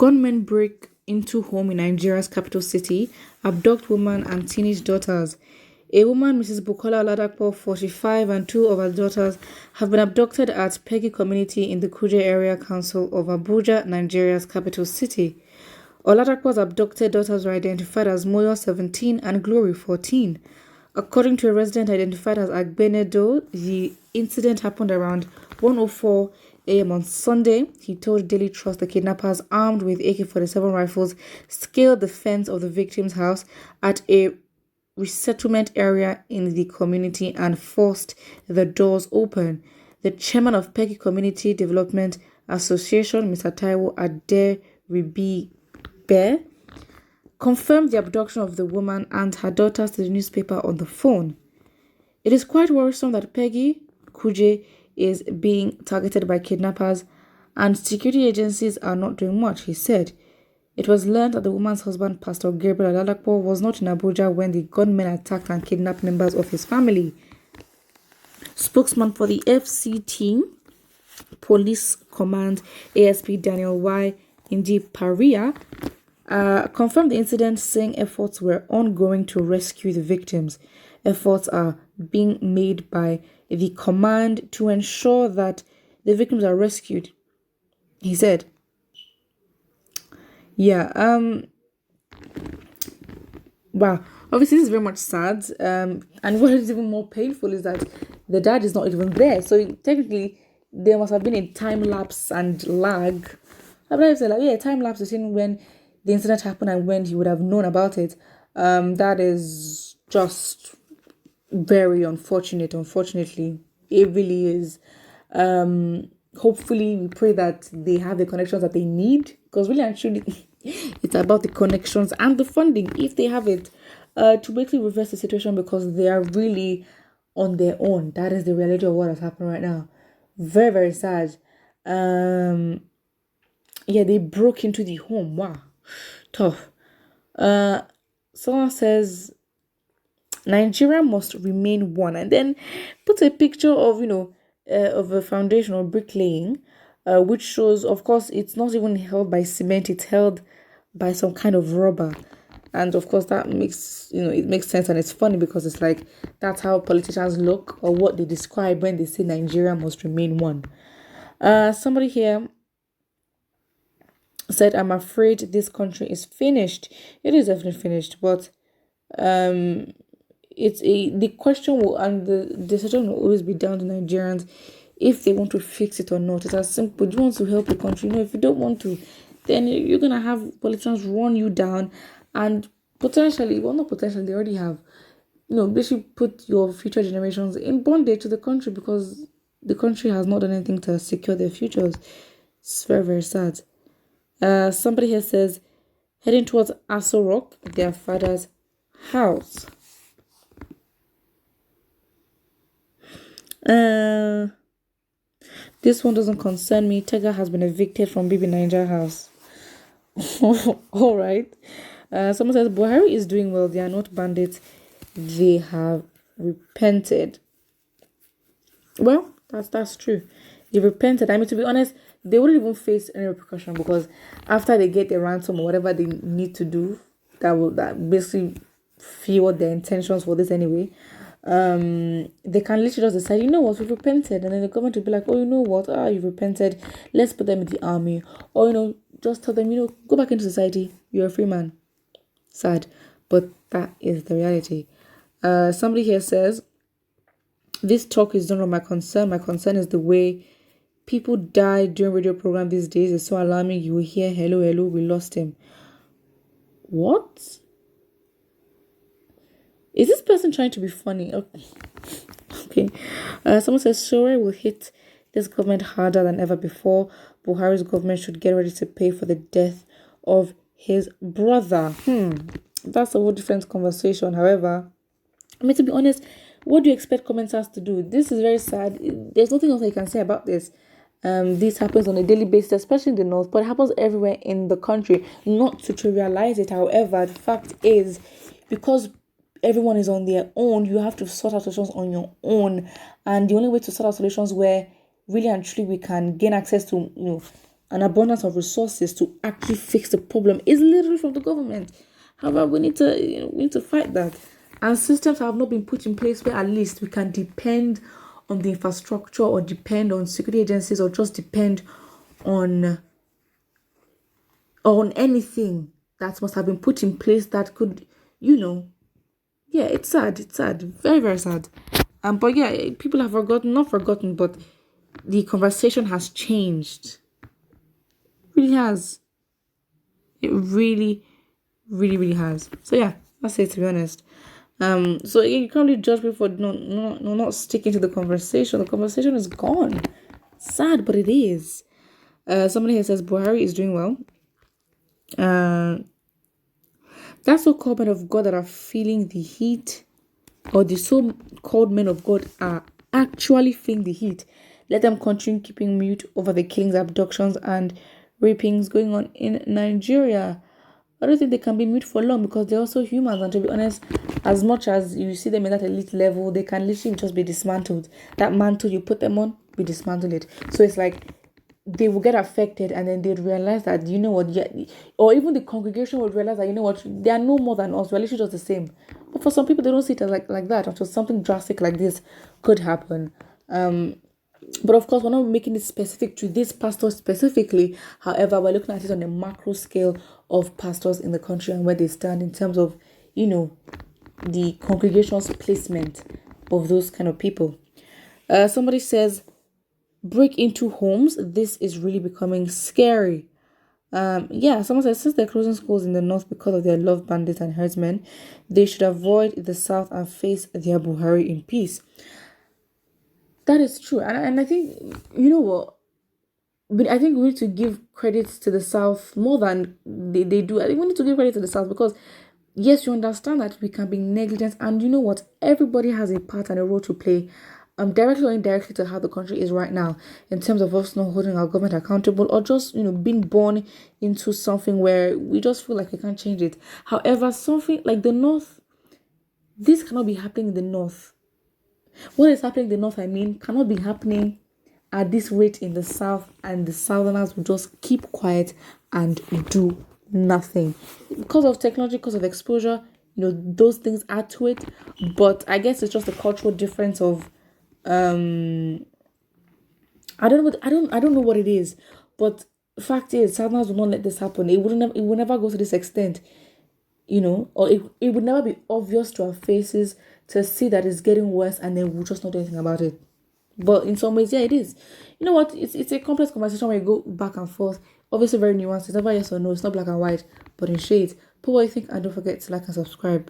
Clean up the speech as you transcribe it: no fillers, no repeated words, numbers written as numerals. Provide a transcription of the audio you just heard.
Gunmen break into home in Nigeria's capital city, abduct woman and teenage daughters. A woman, Mrs. Bukola Oladapo, 45, and two of her daughters have been abducted at Peggy community in the Kuje Area Council of Abuja, Nigeria's capital city. Oladapo's abducted daughters were identified as Moyo, 17, and Glory, 14. According to a resident identified as Agbenedo, the incident happened around 1:04 a.m. on Sunday. He told Daily Trust the kidnappers, armed with AK-47 rifles, scaled the fence of the victim's house at a resettlement area in the community and forced the doors open. The chairman of Peggy Community Development Association, Mr. Taiwo Aderibi Bear, confirmed the abduction of the woman and her daughters to the newspaper on the phone. It is quite worrisome that Peggy Kuje is being targeted by kidnappers and security agencies are not doing much, he said. It was learned that the woman's husband, Pastor Gabriel Oladapo, was not in Abuja when the gunmen attacked and kidnapped members of his family. Spokesman for the FCT Police Command, ASP Daniel Y. Indi Paria, confirmed the incident, saying efforts were ongoing to rescue the victims. Efforts are being made by the command to ensure that the victims are rescued, he said. Wow. Obviously, this is very much sad. And what is even more painful is that the dad is not even there. So technically, there must have been a time lapse and lag. I believe so. A time lapse between when the incident happened and when he would have known about it. That is just very unfortunate. Unfortunately, it really is. Hopefully, we pray that they have the connections that they need, because really and truly, it's about the connections and the funding, if they have it, to basically reverse the situation, because they are really on their own. That is the reality of what has happened right now. Very, very sad. They broke into the home. Wow, tough. Someone says Nigeria must remain one, and then put a picture of of a foundation or bricklaying, which shows, of course, it's not even held by cement, it's held by some kind of rubber. And of course that makes it makes sense, and it's funny because it's like that's how politicians look, or what they describe when they say Nigeria must remain one. Somebody here said, I'm afraid this country is finished. It is definitely finished, but the question will, and the decision will always be down to Nigerians if they want to fix it or not. It's as simple. Do you want to help the country? If you don't want to, then you're gonna have politicians run you down, and potentially, well, not potentially, they already have, basically put your future generations in bondage to the country, because the country has not done anything to secure their futures. It's very, very sad. Somebody here says, heading towards ßREAK, their father's house. This one doesn't concern me. Tega has been evicted from Bibi Niger house. All right. Someone says Buhari is doing well. They are not bandits. They have repented. Well, that's true. They repented. I mean, to be honest, they wouldn't even face any repercussion, because after they get their ransom or whatever they need to do, that basically fuel their intentions for this anyway. They can literally just decide, we've repented, and then the government will be like, you've repented, let's put them in the army, or just tell them, go back into society, you're a free man. Sad, but that is the reality. Somebody here says, this talk is not my concern. My concern is the way people die during radio program these days. It's so alarming. You will hear, hello, we lost him. What? Is this person trying to be funny? Okay. Someone says Sowore will hit this government harder than ever before. Buhari's government should get ready to pay for the death of his brother. That's a whole different conversation. However, to be honest, what do you expect commenters to do? This is very sad. There's nothing else I can say about this. This happens on a daily basis, especially in the north, but it happens everywhere in the country. Not to trivialize it, however, the fact is, because everyone is on their own, you have to sort out solutions on your own. And the only way to sort out solutions where really and truly we can gain access to, an abundance of resources to actually fix the problem is literally from the government. However, we need to fight that. And systems have not been put in place where at least we can depend on the infrastructure or depend on security agencies or just depend on anything that must have been put in place that could, yeah, it's sad. It's sad. Very, very sad. But yeah, people have not forgotten, but the conversation has changed. It really has. It really, really, really has. So yeah, that's it, to be honest. So you can't really judge me for not sticking to the conversation. The conversation is gone. Sad, but it is. Somebody here says Buhari is doing well. That's so-called men of God that are feeling the heat, or the so-called men of God are actually feeling the heat. Let them continue keeping mute over the killings, abductions, and rapings going on in Nigeria. I don't think they can be mute for long because they're also humans, and to be honest, as much as you see them in that elite level, they can literally just be dismantled. That mantle you put them on, we dismantle it. So it's like they will get affected, and then they'd realize that, you know what, yeah, or even the congregation would realize that, you know what, they are no more than us. We're literally just the same. But for some people, they don't see it as like that until something drastic like this could happen. But of course, we're not making it specific to this pastor specifically. However, we're looking at it on a macro scale of pastors in the country and where they stand in terms of, the congregation's placement of those kind of people. Somebody says, break into homes. This is really becoming scary. Someone says, since they're closing schools in the north because of their love bandits and herdsmen, they should avoid the south and face their Buhari in peace. That is true. And I think, you know what? But I think we need to give credit to the South more than they do. I think we need to give credit to the South because, yes, you understand that we can be negligent. And you know what? Everybody has a part and a role to play, directly or indirectly, to how the country is right now in terms of us not holding our government accountable or just, being born into something where we just feel like we can't change it. However, something like the North, this cannot be happening in the North. What is happening in the North, cannot be happening at this rate in the South, and the Southerners will just keep quiet and do nothing. Because of technology, because of exposure, those things add to it. But I guess it's just a cultural difference of I don't know what it is. But the fact is, Southerners will not let this happen. It will never go to this extent. Or it would never be obvious to our faces to see that it's getting worse, and then we'll just not do anything about it. But in some ways, yeah, it is. You know what? It's a complex conversation where you go back and forth. Obviously, very nuanced. It's never yes or no. It's not black and white, but in shades. Put what you think, and don't forget to like and subscribe.